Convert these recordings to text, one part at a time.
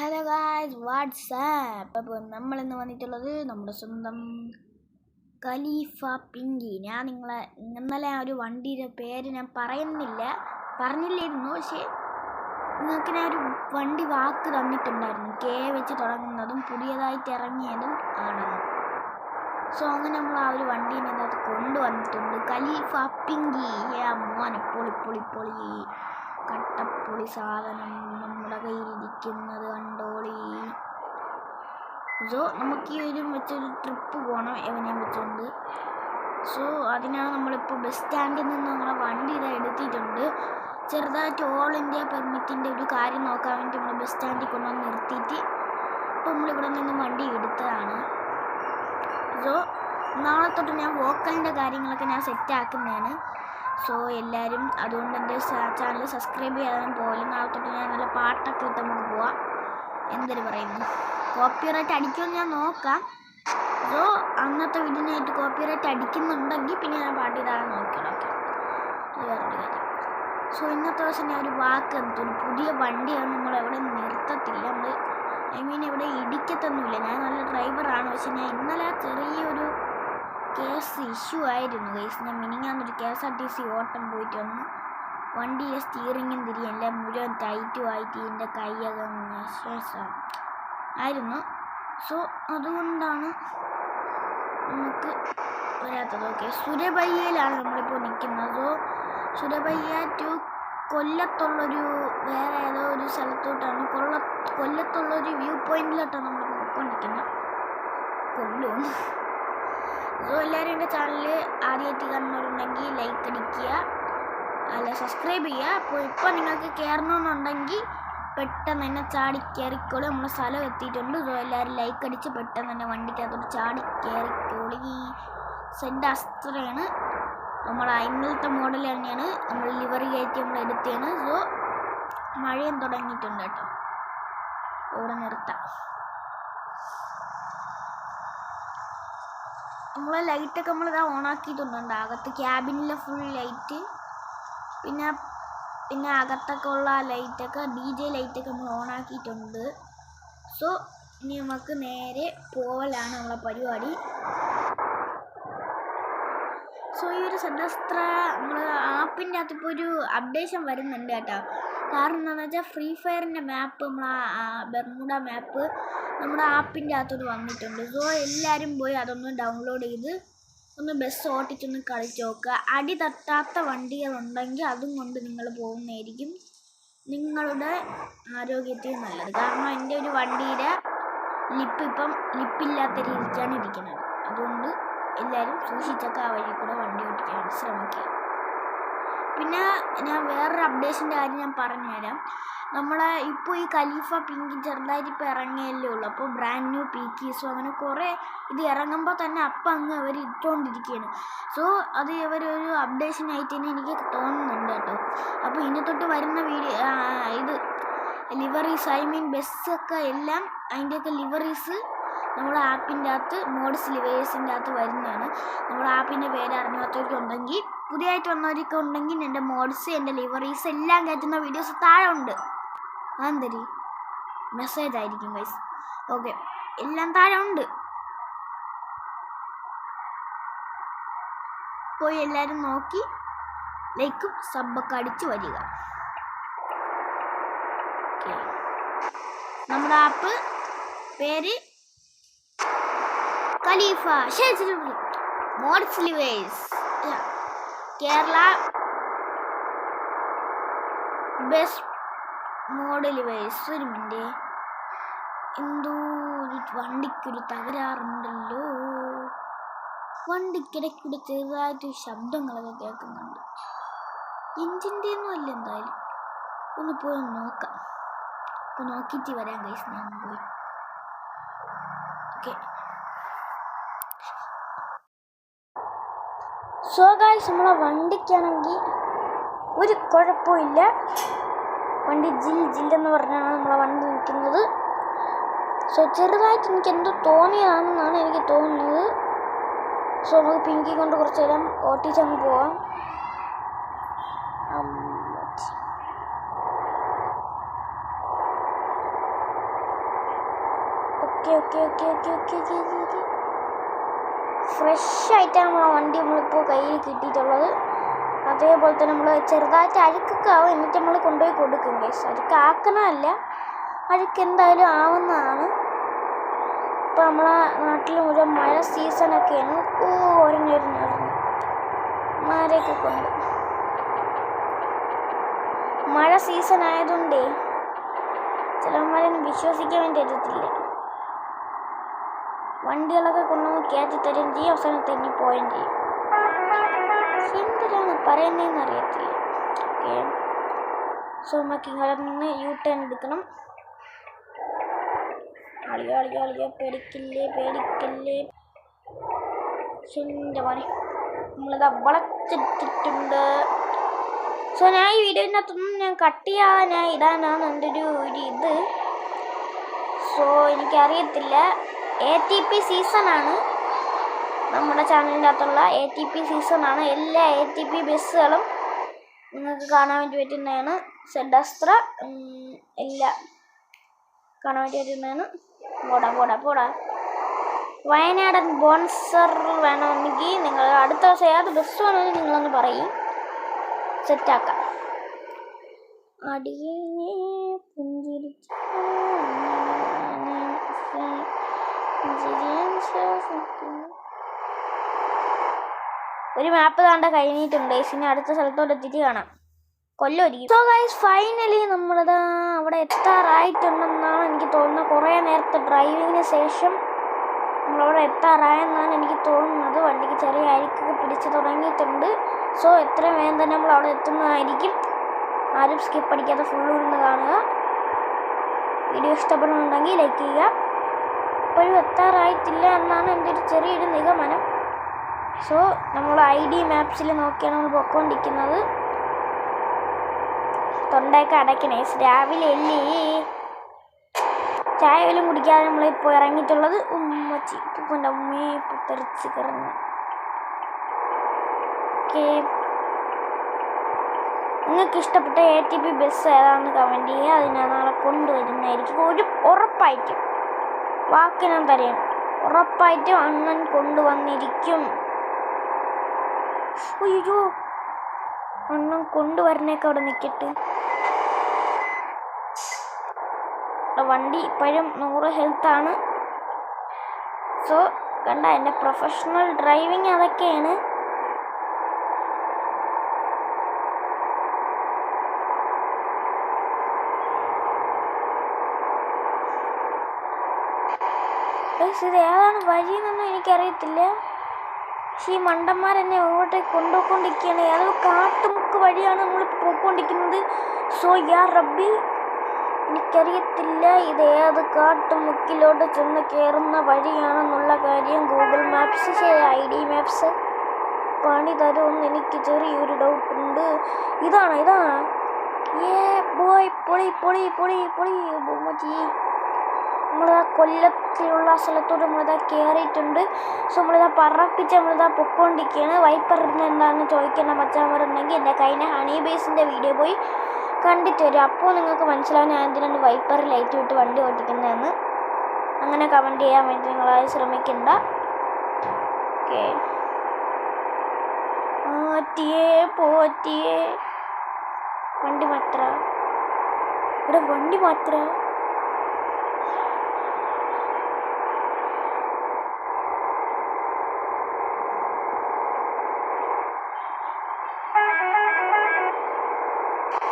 Hello guys WhatsApp. അപ്പോൾ നമ്മളിന്ന് വന്നിട്ടുള്ളത് നമ്മുടെ സ്വന്തം ഖലീഫ പിങ്കി. ഞാൻ ഇന്നലെ ഒരു വണ്ടിയുടെ പേര് ഞാൻ പറഞ്ഞില്ലായിരുന്നു, പക്ഷേ നിങ്ങൾക്ക് ഞാൻ ഒരു വണ്ടി വാക്ക് തന്നിട്ടുണ്ടായിരുന്നു. കെ വെച്ച് തുടങ്ങുന്നതും പുതിയതായിട്ട് ഇറങ്ങിയതും ആണെന്ന്. സോ അങ്ങനെ നമ്മൾ ആ ഒരു വണ്ടീനെ അതിനകത്ത് കൊണ്ടുവന്നിട്ടുണ്ട്. ഖലീഫ പിങ്കി മോനെ പൊളി കട്ടപ്പൊളി സാധനം നമ്മുടെ കയ്യിലിരിക്കുന്നത് കണ്ടോളി. സോ നമുക്ക് ഈ ഒരു വെച്ചൊരു ട്രിപ്പ് പോകണം എവനെയും വെച്ചുകൊണ്ട്. സോ അതിനാണ് നമ്മളിപ്പോൾ ബസ് സ്റ്റാൻഡിൽ നിന്ന് നമ്മളെ വണ്ടി എടുത്തിട്ടുണ്ട്. ചെറുതായിട്ട് ഓൾ ഇന്ത്യ പെർമിറ്റിൻ്റെ ഒരു കാര്യം നോക്കാൻ വേണ്ടി നമ്മൾ ബസ് സ്റ്റാൻഡിൽ കൊണ്ടുവന്ന് നിർത്തിയിട്ട് ഇപ്പോൾ നമ്മളിവിടെ നിന്ന് വണ്ടി എടുത്തതാണ്. സോ നാളെ തൊട്ട് ഞാൻ വോക്കലിൻ്റെ കാര്യങ്ങളൊക്കെ ഞാൻ സെറ്റാക്കുന്നതാണ്. സോ എല്ലാവരും അതുകൊണ്ട് എൻ്റെ ചാനൽ സബ്സ്ക്രൈബ് ചെയ്യാൻ പോലും. നാളെ തൊട്ട് ഞാൻ നല്ല പാട്ടൊക്കെ ഇട്ട് നമുക്ക് പോവാം. എന്തൊരു പറയുന്നു, കോപ്പിറൈറ്റ് അടിക്കുമെന്ന് ഞാൻ നോക്കാം. സോ അന്നത്തെ വീഡിയോനായിട്ട് കോപ്പിറൈറ്റ് അടിക്കുന്നുണ്ടെങ്കിൽ പിന്നെ ഞാൻ പാട്ടിടാൻ നോക്കണം. ഓക്കെ, അത് വേറൊരു കാര്യം. സോ ഇന്നത്തെ ദിവസം ഞാൻ ഒരു വാക്ക് തന്നിട്ടുണ്ട്. പുതിയ വണ്ടിയാണ്, നമ്മളെവിടെ നിർത്തത്തില്ല. എവിടെ ഇടിക്കത്തൊന്നുമില്ല. ഞാൻ നല്ല ഡ്രൈവറാണ്. പക്ഷെ ഞാൻ ഇന്നലെ ചെറിയൊരു കേസ് ഇഷ്യൂ ആയിരുന്നു ഗൈസ്. ഞാൻ മിനിങ്ങാന്നൊരു KSRTC ഓട്ടം പോയിട്ട് വന്ന് വണ്ടിയുടെ സ്റ്റിയറിങ്ങും തിരിയല്ല മുഴുവൻ ടൈറ്റുമായിട്ട് എൻ്റെ കൈയൊക്കെ ശേഷം ആയിരുന്നു. സോ അതുകൊണ്ടാണ് നമുക്ക് വരാത്തത്. ഓക്കെ, സുരഭയ്യയിലാണ് നമ്മളിപ്പോൾ നിൽക്കുന്നത്. സോ സുരഭയ്യ ടു കൊല്ലത്തുള്ളൊരു വേറെ ഏതോ ഒരു സ്ഥലത്തോട്ടാണ്, കൊല്ലത്തുള്ളൊരു വ്യൂ പോയിന്റിലോട്ടാണ് നമ്മൾ പോയിക്കൊണ്ടിരിക്കുന്നത്. കൊല്ലവും. സോ എല്ലാവരും എൻ്റെ ചാനൽ ആദ്യമായിട്ട് കാണുന്നവരുണ്ടെങ്കിൽ ലൈക്ക് അടിക്കുക, അല്ല സബ്സ്ക്രൈബ് ചെയ്യുക. അപ്പോൾ ഇപ്പോൾ നിങ്ങൾക്ക് കയറണമെന്നുണ്ടെങ്കിൽ പെട്ടെന്ന് തന്നെ ചാടി കയറിക്കോളി. നമ്മുടെ സ്ഥലം എത്തിയിട്ടുണ്ട്. സോ എല്ലാവരും ലൈക്ക് അടിച്ച് പെട്ടെന്ന് തന്നെ വണ്ടിക്കകത്തോട്ട് ചാടി കയറിക്കോളി. സെഡ് അസ്ത്രയാണ് നമ്മൾ ഇന്നലത്തെ മോഡൽ തന്നെയാണ്. നമ്മൾ ലിവറി കയറ്റി നമ്മൾ എടുത്തതാണ്. സോ മഴയും തുടങ്ങിയിട്ടുണ്ട് കേട്ടോ. ഇവിടെ നിർത്താം. നമ്മളെ ലൈറ്റൊക്കെ നമ്മളിതാ ഓണാക്കിയിട്ടുണ്ട്. അകത്ത് ക്യാബിനിലെ ഫുൾ ലൈറ്റ്, പിന്നെ അകത്തൊക്കെ ഉള്ള ലൈറ്റൊക്കെ DJ ലൈറ്റൊക്കെ നമ്മൾ ഓണാക്കിയിട്ടുണ്ട്. സോ ഇനി നമുക്ക് നേരെ പോവലാണ് നമ്മളെ പരിപാടി. സോ ഈ ഒരു സെഡസ്ത്ര നമ്മൾ ആപ്പിൻ്റെ അകത്ത് ഇപ്പോൾ ഒരു അപ്ഡേഷൻ വരുന്നുണ്ട് കേട്ടോ. കാരണം എന്താണെന്ന് വെച്ചാൽ ഫ്രീ ഫയറിൻ്റെ മാപ്പ്, ബെർമുഡ മാപ്പ് നമ്മുടെ ആപ്പിൻ്റെ അകത്തോട്ട് വന്നിട്ടുണ്ട്. സോ എല്ലാവരും പോയി അതൊന്ന് ഡൗൺലോഡ് ചെയ്ത് ഒന്ന് ബസ് ഓട്ടിച്ചൊന്ന് കളിച്ച് നോക്കുക. അടി തട്ടാത്ത വണ്ടികളുണ്ടെങ്കിൽ അതും കൊണ്ട് നിങ്ങൾ പോകുന്നതായിരിക്കും നിങ്ങളുടെ ആരോഗ്യത്തിന് നല്ലത്. കാരണം എൻ്റെ ഒരു വണ്ടിയുടെ ലിപ്പില്ലാത്ത രീതിക്കാണ് ഇരിക്കുന്നത്. അതുകൊണ്ട് എല്ലാവരും സൂക്ഷിച്ചൊക്കെ ആ വഴി കൂടെ വണ്ടി ഓടിക്കാൻ ശ്രമിക്കുക. പിന്നെ ഞാൻ വേറൊരു അപ്ഡേഷൻ്റെ കാര്യം ഞാൻ പറഞ്ഞുതരാം. നമ്മളെ ഇപ്പോൾ ഈ ഖലീഫ പിങ്കി ചെറുതായിട്ട് ഇപ്പോൾ ഇറങ്ങിയല്ലേ ഉള്ളൂ. അപ്പോൾ ബ്രാൻഡ് ന്യൂ പീക്കീസും അങ്ങനെ കുറേ ഇത് ഇറങ്ങുമ്പോൾ തന്നെ അപ്പം അങ്ങ് അവർ ഇട്ടുകൊണ്ടിരിക്കുകയാണ്. സോ അത് ഇവരൊരു അപ്ഡേഷനായിട്ട് തന്നെ എനിക്ക് തോന്നുന്നുണ്ട് കേട്ടോ. അപ്പോൾ ഇനി തൊട്ട് വരുന്ന ഇത് ലിവറീസ്, ബസ്സൊക്കെ എല്ലാം അതിൻ്റെയൊക്കെ ലിവറീസ് നമ്മുടെ ആപ്പിൻ്റെ അകത്ത് മോഡ്സ് ലിവേഴ്സിൻ്റെ അകത്ത് വരുന്നതാണ്. നമ്മുടെ ആപ്പിൻ്റെ പേര് അറിഞ്ഞാത്തവർക്കുണ്ടെങ്കിൽ, പുതിയതായിട്ട് വന്നവരൊക്കെ ഉണ്ടെങ്കിൽ എൻ്റെ മോഡ്സ്, എൻ്റെ ലിവറീസ് എല്ലാം കയറ്റുന്ന വീഡിയോസ് താഴെ ഉണ്ട്. അതെന്തരി മെസ്സേജ് ആയിരിക്കും ഗൈസ്. ഓക്കെ, എല്ലാം താഴെ ഉണ്ട്. പോയി എല്ലാവരും നോക്കി ലൈക്കും സബ്ബൊക്കെ അടിച്ച് വരിക. ഓക്കെ, നമ്മുടെ ആപ്പ് പേര് Khalifa mods lovers Kerala best mod lovers. ഒരു മിനിറ്റ്, എന്തോ ഒരു വണ്ടിക്കൊരു തകരാറുണ്ടല്ലോ. വണ്ടിക്കിടയ്ക്കൂടെ ചെറുതായിട്ട് ശബ്ദങ്ങളൊക്കെ കേൾക്കുന്നുണ്ട്. എഞ്ചിൻ്റെ ഒന്നും അല്ല. എന്തായാലും ഒന്ന് പോയി നോക്കാം. അപ്പോൾ നോക്കിയിട്ട് വരാം ഗൈസ്. ഞാൻ പോയി. ഓക്കെ, സോ ഗൈസ് നമ്മളെ വണ്ടിക്കാണെങ്കിൽ ഒരു കുഴപ്പമില്ല. വണ്ടി ജില്ലെന്ന് പറഞ്ഞാണ് നമ്മളെ വണ്ടി നിൽക്കുന്നത്. സോ ചെറുതായിട്ട് എനിക്ക് എന്തോ തോന്നിയതാണെന്നാണ് എനിക്ക് തോന്നുന്നത്. സോ നമുക്ക് പിങ്കി കൊണ്ട് കുറച്ച് നേരം ഓട്ടിച്ചങ്ങ് പോവാം. Okay okay okay okay okay okay okay fresh ആയിട്ടാണ് നമ്മളെ വണ്ടി നമ്മളിപ്പോൾ കയ്യിൽ കിട്ടിയിട്ടുള്ളത്. അതേപോലെ തന്നെ നമ്മൾ ചെറുതായിട്ട് അഴുക്കൊക്കെ ആവും, എന്നിട്ട് നമ്മൾ കൊണ്ടുപോയി കൊടുക്കും ഗൈസ്. അഴുക്കാക്കണമല്ല, അഴുക്ക് എന്തായാലും ആവുന്നതാണ്. ഇപ്പോൾ നമ്മളെ നാട്ടിൽ മുഴുവൻ മഴ സീസണൊക്കെയാണ്. ഒരെണ്ണം മരയൊക്കെ കൊണ്ട് മഴ സീസൺ ആയതുകൊണ്ടേ ചിലന്മാരൊന്നും വിശ്വസിക്കാൻ വേണ്ടി പറ്റത്തില്ല. വണ്ടികളൊക്കെ കൊണ്ടുവന്ന് കയറ്റി തരുകയും ചെയ്യും, അവസാനം തെന്നി പോവുകയും ചെയ്യും. എന്തിനാണ് പറയുന്നതെന്ന് അറിയത്തില്ല. ഓക്കെ, സോ നമുക്ക് ഇങ്ങനെ നിന്ന് യു ടേൺ എടുക്കണം. അളിയോ പേടിക്കില്ലേ പേടിക്കില്ലേ. എൻ്റെ മോനെ നമ്മളിതാ വളച്ചിട്ടിട്ടുണ്ട്. സോ ഞാൻ ഈ വീഡിയോനകത്തൊന്നും ഞാൻ കട്ട് ചെയ്യാൻ ഇടാനാണ് എൻ്റെ ഒരു ഇത്. സോ എനിക്കറിയത്തില്ല. ATP സീസണാണ് നമ്മുടെ ചാനലിൻ്റെ അകത്തുള്ള ATP സീസണാണ്. എല്ലാ ATP ബസ്സുകളും നിങ്ങൾക്ക് കാണാൻ വേണ്ടി പറ്റുന്നതാണ്. സെഡസ്ത്ര എല്ലാം കാണാൻ വേണ്ടി പറ്റുന്നതാണ്. പോടാ വയനാടൻ ബോൺസർ വേണമെങ്കിൽ നിങ്ങൾ അടുത്ത ദിവസം ഏത് ബസ് വേണമെങ്കിൽ നിങ്ങളൊന്ന് പറയും, സെറ്റാക്കാം. അടിയേ പുഞ്ചിരിച്ച ഒരു മാപ്പ് താണ്ട കഴിഞ്ഞിട്ടുണ്ട്. ഇനി അടുത്ത സ്ഥലത്തോട്ട് എത്തിയിട്ട് കാണാം. കൊല്ലൊരിക്കും. സോ ഗൈസ്, ഫൈനലി നമ്മളിതാ അവിടെ എത്താറായിട്ടുണ്ടെന്നാണ് എനിക്ക് തോന്നുന്നത്. കുറേ നേരത്തെ ഡ്രൈവിങ്ങിന് ശേഷം നമ്മളവിടെ എത്താറായെന്നാണ് എനിക്ക് തോന്നുന്നത്. വണ്ടിക്ക് ചെറിയ അരിക്കൊക്കെ പിടിച്ച് തുടങ്ങിയിട്ടുണ്ട്. സോ എത്രയും വേഗം തന്നെ നമ്മൾ അവിടെ എത്തുന്നതായിരിക്കും. ആരും സ്കിപ്പ് അടിക്കാതെ ഫുള്ള് ഇരുന്ന് കാണുക. വീഡിയോ ഇഷ്ടപ്പെടുന്നുണ്ടെങ്കിൽ ലൈക്ക് ചെയ്യുക. ഇപ്പോഴും എത്താറായിട്ടില്ല എന്നാണ് എൻ്റെ ഒരു ചെറിയൊരു നിഗമനം. സോ നമ്മൾ ID മാപ്സിൽ നോക്കിയാണ് നമ്മൾ പൊയ്ക്കൊണ്ടിരിക്കുന്നത്. തൊണ്ടയൊക്കെ അടയ്ക്കണേ, രാവിലെ അല്ലേ. ചായ പോലും കുടിക്കാതെ നമ്മളിപ്പോൾ ഇറങ്ങിയിട്ടുള്ളത്. ഉമ്മച്ചി ഉപ്പൻ്റെ ഉമ്മയെ ഇപ്പോൾ തെറിച്ച് കിറങ്ങി. ഓക്കെ, നിങ്ങൾക്ക് ഇഷ്ടപ്പെട്ട ATP ബസ് ഏതാണെന്ന് കമൻറ്റ് ചെയ്യുക. അത് ഞാൻ നാളെ കൊണ്ടുവരുന്നതായിരിക്കും. ഉറപ്പായിട്ടും വാക്ക് ഞാൻ തരാം, ഉറപ്പായിട്ടും അണ്ണൻ കൊണ്ടുവന്നിരിക്കും. അയ്യോ, അണ്ണൻ കൊണ്ടുവരണേക്ക് അവിടെ നിൽക്കട്ടെ. വണ്ടി ഇപ്പോഴും 100 ഹെൽത്താണ്. സോ കണ്ട, എൻ്റെ പ്രൊഫഷണൽ ഡ്രൈവിങ് അതൊക്കെയാണ്. ഇത് ഏതാണ് വഴിയെന്നൊന്നും എനിക്കറിയത്തില്ല. പക്ഷേ ഈ മണ്ടന്മാരെന്നെ ഇങ്ങോട്ടേക്ക് കൊണ്ടുപോയിക്കൊണ്ടിരിക്കുകയാണ്. ഏതോ കാട്ടുമുക്ക് വഴിയാണ് നമ്മൾ പോയിക്കൊണ്ടിരിക്കുന്നത്. സോ യാ റബ്ബി, എനിക്കറിയത്തില്ല ഇത് ഏത് കാട്ടുമുക്കിലോട്ട് ചെന്ന് കയറുന്ന വഴിയാണെന്നുള്ള കാര്യം. ഗൂഗിൾ മാപ്സ് ID മാപ്സ് പണി തരുമെന്ന് എനിക്ക് ചെറിയൊരു ഡൗട്ടുണ്ട്. ഇതാണ് ബോയ് പൊളി പൊളി പൊളി പൊളി ബൊമ്മച്ചി. നമ്മളിതാ കൊല്ലത്തിലുള്ള സ്ഥലത്തോട്ട് നമ്മളിതാ കയറിയിട്ടുണ്ട്. സോ നമ്മളിതാ പറപ്പിച്ച് നമ്മളിതാ പൊയ്ക്കൊണ്ടിരിക്കുകയാണ്. വൈപ്പർ എന്താണെന്ന് ചോദിക്കേണ്ട മച്ചാന്മാരുണ്ടെങ്കിൽ എൻ്റെ കഴിഞ്ഞ ഹണി ബേസിൻ്റെ വീഡിയോ പോയി കണ്ടിട്ട് വരും. അപ്പോൾ നിങ്ങൾക്ക് മനസ്സിലാവും ഞാൻ എന്തിനാണ് വൈപ്പർ ലൈറ്റ് വിട്ട് വണ്ടി ഓടിക്കുന്നതെന്ന്. അങ്ങനെ കമൻറ്റ് ചെയ്യാൻ വേണ്ടി നിങ്ങളത് ശ്രമിക്കണ്ട. ഓക്കെ, പോറ്റിയേ വണ്ടി മാത്ര ഇവിടെ വണ്ടി മാത്ര.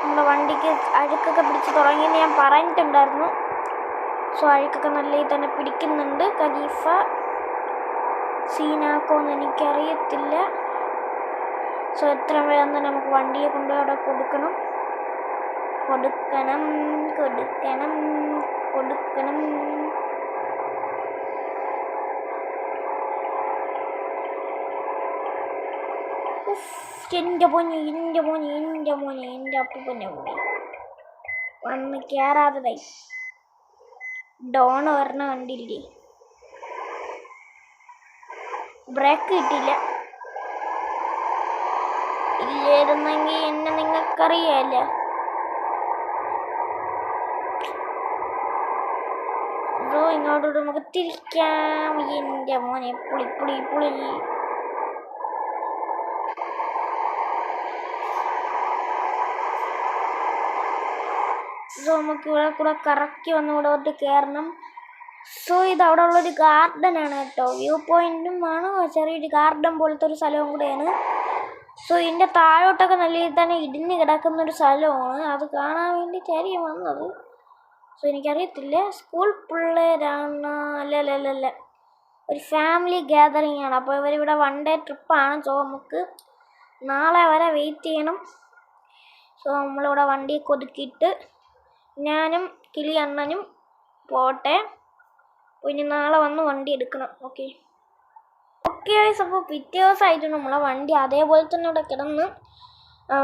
നമ്മുടെ വണ്ടിക്ക് അഴുക്കൊക്കെ പിടിച്ച് തുടങ്ങിയെന്ന് ഞാൻ പറഞ്ഞിട്ടുണ്ടായിരുന്നു. സോ അഴുക്കൊക്കെ നല്ല രീതിയിൽ തന്നെ പിടിക്കുന്നുണ്ട്. ഖലീഫ സീനാക്കോന്ന് എനിക്കറിയത്തില്ല. സോ എത്ര വേഗം തന്നെ നമുക്ക് വണ്ടിയെ കൊണ്ട് അവിടെ കൊടുക്കണം. എൻ്റെ മോനെ എൻ്റെ അപ്പൂപ്പൻ്റെ മോനെ വന്ന് കയറാത്തതായി. ഡോൺ വരണ കണ്ടില്ലേ, ബ്രേക്ക് കിട്ടിയില്ല. ഇല്ലായിരുന്നെങ്കിൽ എന്നെ നിങ്ങൾക്കറിയാല്ല. സോ ഇങ്ങോട്ടോട്ട് നമുക്ക് തിരിക്കാം. എൻ്റെ മോനെ പുളി പുളി പുളി. സോ നമുക്ക് ഇവിടെ കൂടെ കറക്കി വന്ന് ഇവിടെ തൊട്ട് കയറണം. സോ ഇത് അവിടെ ഉള്ളൊരു ഗാർഡൻ ആണ് കേട്ടോ. വ്യൂ പോയിന്റും ആണ്, ചെറിയൊരു ഗാർഡൻ പോലത്തെ ഒരു സ്ഥലവും കൂടെയാണ്. സോ ഇതിൻ്റെ താഴോട്ടൊക്കെ നല്ല രീതിയിൽ തന്നെ ഇടിഞ്ഞ് കിടക്കുന്നൊരു സ്ഥലമാണ്. അത് കാണാൻ വേണ്ടിയിട്ടായിരിക്കും വന്നത്. സോ എനിക്കറിയത്തില്ല സ്കൂൾ പിള്ളേരാണ്, അല്ല ഒരു ഫാമിലി ഗ്യാതറിങ് ആണ്. അപ്പോൾ ഇവരിവിടെ 1 ഡേ ട്രിപ്പാണ്. സോ നമുക്ക് നാളെ വരെ വെയിറ്റ് ചെയ്യണം. സോ നമ്മളിവിടെ വണ്ടിയൊക്കെ ഒതുക്കിയിട്ട് ഞാനും കിളി അണ്ണനും പോട്ടെ. പിന്നെ നാളെ വന്ന് വണ്ടി എടുക്കണം. Okay guys. അപ്പോൾ പിറ്റേ ദിവസമായിട്ട് നമ്മളെ വണ്ടി അതേപോലെ തന്നെ ഇവിടെ കിടന്ന്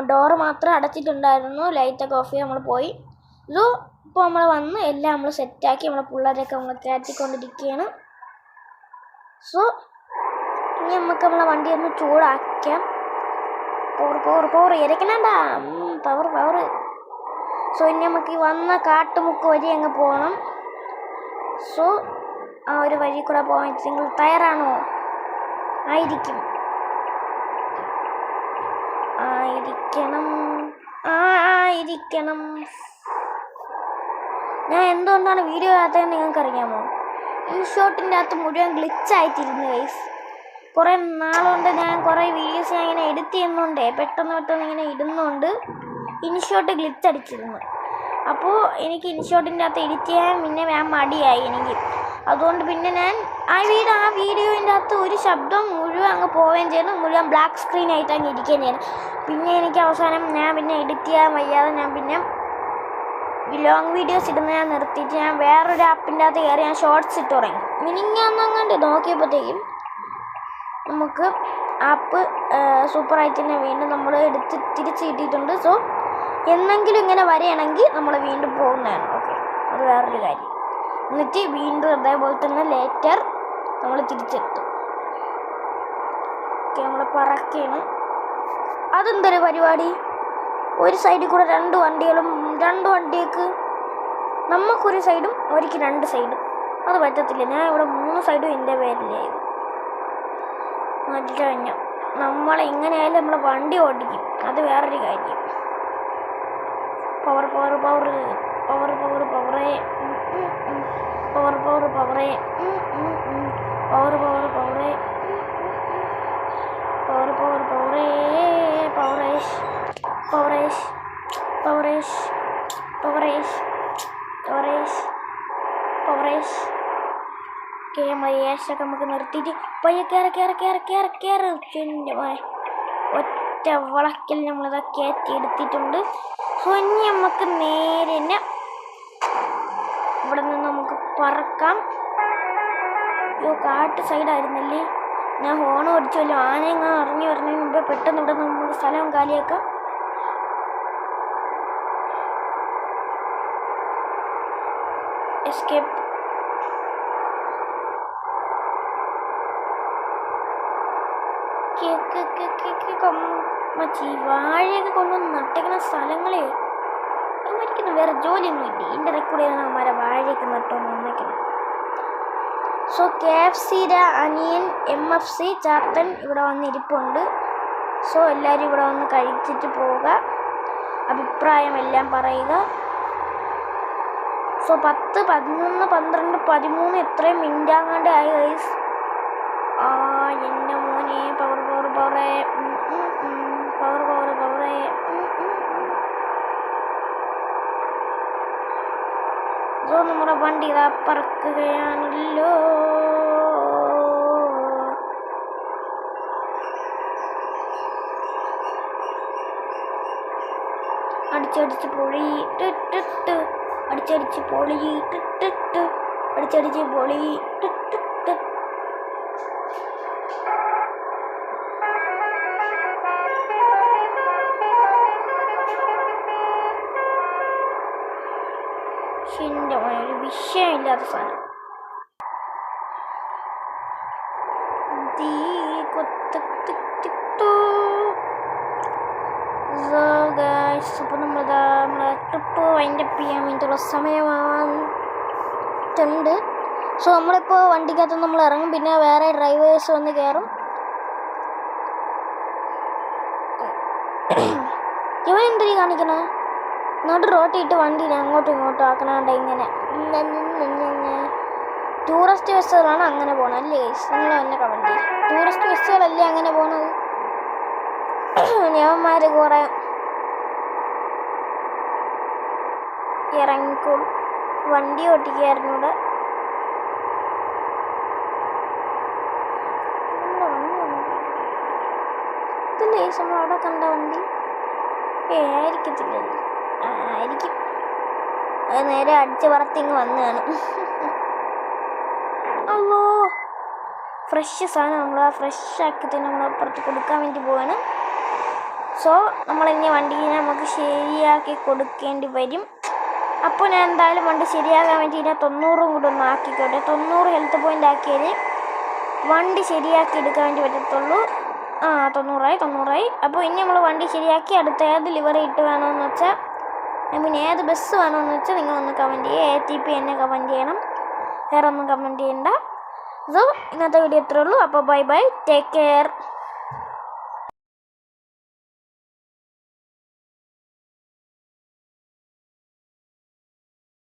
ഡോറ് മാത്രം അടച്ചിട്ടുണ്ടായിരുന്നു. ലൈറ്റൊക്കെ ഓഫ് ചെയ്ത് നമ്മൾ പോയി. സോ ഇപ്പോൾ നമ്മൾ വന്ന് എല്ലാം നമ്മൾ സെറ്റാക്കി നമ്മളെ പിള്ളേരൊക്കെ നമ്മൾ കയറ്റിക്കൊണ്ടിരിക്കുകയാണ്. സോ ഇനി നമുക്ക് നമ്മളെ വണ്ടി ഒന്ന് ചൂടാക്കാം. പവർ ഇരക്കണണ്ടാ, പവർ. സോ ഇനി നമുക്ക് വന്ന കാട്ടുമുക്ക് വഴി അങ്ങ് പോകണം. സോ ആ ഒരു വഴി കൂടെ പോകാൻ നിങ്ങൾ തയ്യാറാണോ? ആയിരിക്കണം. ഞാൻ എന്തുകൊണ്ടാണ് വീഡിയോ ചെയ്യാത്തതെന്ന് നിങ്ങൾക്കറിയാമോ? ഇൻഷോട്ടിൻ്റെ അകത്ത് മുഴുവൻ ഗ്ലിച്ചായിട്ടിരുന്നു ഗൈസ്. കുറേ നാളുകൊണ്ട് ഞാൻ കുറേ വീഡിയോസ് ഞാൻ ഇങ്ങനെ എഡിറ്റ് ചെയ്യുന്നുണ്ട്, പെട്ടെന്ന് ഇങ്ങനെ ഇടുന്നുണ്ട് ഇൻഷോട്ട് ഗ്ലിച്ച് അടിച്ചിരുന്നു. അപ്പോൾ എനിക്ക് ഇൻഷോട്ടിൻ്റെ അകത്ത് എഡിറ്റ് ചെയ്യാൻ പിന്നെ ഞാൻ മടിയായി എനിക്ക്. അതുകൊണ്ട് പിന്നെ ഞാൻ ആ വീഡിയോൻ്റെ അകത്ത് ഒരു ശബ്ദം മുഴുവൻ അങ്ങ് പോവുകയും ചെയ്യുന്നു, മുഴുവൻ ബ്ലാക്ക് സ്ക്രീൻ ആയിട്ട് അങ്ങ് ഇരിക്കുകയും ചെയ്യുന്നു. പിന്നെ എനിക്ക് അവസാനം ഞാൻ പിന്നെ എഡിറ്റ് ചെയ്യാൻ വയ്യാതെ ഞാൻ പിന്നെ ലോങ് വീഡിയോസ് ഇടുന്ന ഞാൻ നിർത്തിയിട്ട് ഞാൻ വേറൊരു ആപ്പിൻ്റെ അകത്ത് കയറി ഞാൻ ഷോർട്സ് ഇട്ട് തുടങ്ങി. മിനിങ്ങാന്നങ്ങാണ്ട് നോക്കിയപ്പോഴത്തേക്കും നമുക്ക് ആപ്പ് സൂപ്പറായിട്ട് തന്നെ വീണ്ടും നമ്മൾ തിരിച്ച് കിട്ടിയിട്ടുണ്ട്. സോ എന്നെങ്കിലും ഇങ്ങനെ വരികയാണെങ്കിൽ നമ്മൾ വീണ്ടും പോകുന്നതാണ്. ഓക്കെ, അത് വേറൊരു കാര്യം. എന്നിട്ട് വീണ്ടും അതേപോലെ തന്നെ ലേറ്റർ നമ്മൾ തിരിച്ചെത്തും. ഓക്കെ, നമ്മൾ പറക്കുകയാണ്. അതെന്തൊരു പരിപാടി? ഒരു സൈഡിൽ കൂടെ രണ്ട് വണ്ടിക്ക് നമുക്കൊരു സൈഡും അവർക്ക് 2 സൈഡും. അത് പറ്റത്തില്ല. ഞാൻ ഇവിടെ 3 സൈഡും എൻ്റെ പേരിലായിരുന്നു. നല്ല നമ്മളെ എങ്ങനെയായാലും നമ്മളെ വണ്ടി ഓടിക്കും, അത് വേറൊരു കാര്യം. പവറേ കേമയേശൊക്കെ നമുക്ക് നിർത്തിയിട്ട് പയ്യെ കയറി ഒറ്റ വളക്കിൽ നമ്മളിതാ കയറ്റി എടുത്തിട്ടുണ്ട്. സോ ഇനി നമുക്ക് നേരെ ഇവിടെ നിന്ന് നമുക്ക് പറക്കാം. കാട്ട് സൈഡായിരുന്നല്ലേ, ഞാൻ ഹോൺ ഓടിച്ചല്ലോ. ആനയെങ്ങ ഇറങ്ങി വരുന്നതിന് മുമ്പേ പെട്ടെന്ന് ഇവിടെ നമുക്ക് സ്ഥലം കാലിയാക്കാം. എസ്കേപ്പ്. മച്ചി വാഴയൊക്കെ കൊണ്ടുവന്ന് നട്ടിക്കുന്ന സ്ഥലങ്ങളെ അമ്മയ്ക്കുന്ന വേറെ ജോലിയൊന്നും ഇല്ല. ഇതിൻ്റെ ഇടയ്ക്കൂടെയാണ് അമ്മമാരെ വാഴയൊക്കെ നട്ടോന്ന് വന്നേക്കുന്നത്. സോ KFCയുടെ അനിയൻ MFC ചാത്തൻ ഇവിടെ വന്നിരിപ്പുണ്ട്. സോ എല്ലാവരും ഇവിടെ വന്ന് കഴിച്ചിട്ട് പോവുക, അഭിപ്രായം എല്ലാം പറയുക. സോ 10, 11, 12, 13 എത്രയും മിനിറ്റാങ്ങാണ്ട് ആയി ഗൈസ്. എൻ്റെ മോനെ പവറേ. സോ നമ്മുടെ വണ്ടി ഇതാ പറക്കുകയാണല്ലോ. അടിച്ചടിച്ച് പൊളിയിട്ടിട്ട് എൻ്റെ ഒരു വിഷയമില്ലാത്ത സാധനം. അപ്പോൾ നമ്മളെ ട്രിപ്പ് വൈൻഡപ്പ് ചെയ്യാൻ വേണ്ടിയിട്ടുള്ള സമയമാണ്. ഉണ്ട്. സോ നമ്മളിപ്പോൾ വണ്ടിക്കകത്ത് നമ്മൾ ഇറങ്ങും, പിന്നെ വേറെ ഡ്രൈവേഴ്സ് വന്ന് കയറും. ഇവൻ എന്തിനീ കാണിക്കണേ? ഇങ്ങോട്ട് റോട്ടിട്ട് വണ്ടീനെ അങ്ങോട്ടും ഇങ്ങോട്ടും ആക്കണണ്ട ഇങ്ങനെ. ടൂറിസ്റ്റ് ബസ്സുകളാണ് അങ്ങനെ പോകണം അല്ലേ? നിങ്ങൾ തന്നെ കമൻറ്റ്. ടൂറിസ്റ്റ് ബസ്സുകളല്ലേ അങ്ങനെ പോണത്? ഞാന്മാർ കുറേ ഇറങ്ങിക്കോളും. വണ്ടി ഓട്ടിക്കായിരുന്നു ഇവിടെ. ഇതല്ലേ നമ്മൾ അവിടെ കണ്ട വണ്ടി? ആയിരിക്കത്തില്ലല്ലോ. ആയിരിക്കും. അത് നേരെ അടിച്ച് പറത്തിങ്ങ് വന്നതാണ്. അല്ലോ, ഫ്രഷ് സാധനം നമ്മൾ ആ ഫ്രഷ് ആക്കിയിട്ട് നമ്മൾ അപ്പുറത്ത് കൊടുക്കാൻ വേണ്ടി പോവാണ്. സോ നമ്മളിനി വണ്ടിയെ നമുക്ക് ശരിയാക്കി കൊടുക്കേണ്ടി വരും. അപ്പോൾ ഞാൻ എന്തായാലും വണ്ടി ശരിയാകാൻ വേണ്ടി 90 കൂടെ ഒന്ന് ആക്കിക്കോട്ടെ. 90 ഹെൽത്ത് പോയിൻ്റ് ആക്കിയാൽ വണ്ടി ശരിയാക്കി എടുക്കാൻ വേണ്ടി പറ്റത്തുള്ളൂ. 90ആയി. അപ്പോൾ ഇനി നമ്മൾ വണ്ടി ശരിയാക്കി അടുത്ത ഏത് ലിവറി ഇട്ട് വേണമെന്ന് വെച്ചാൽ, പിന്നെ ഏത് ബസ് വേണമെന്ന് വെച്ചാൽ നിങ്ങളൊന്ന് കമൻറ്റ് ചെയ്യുക. ATP എന്നെ കമൻറ്റ് ചെയ്യണം, വേറെ ഒന്നും കമൻറ്റ് ചെയ്യണ്ട. സോ ഇന്നത്തെ വീഡിയോ ഇത്രയേ ഉള്ളൂ. അപ്പോൾ ബൈ, ടേക്ക് കെയർ.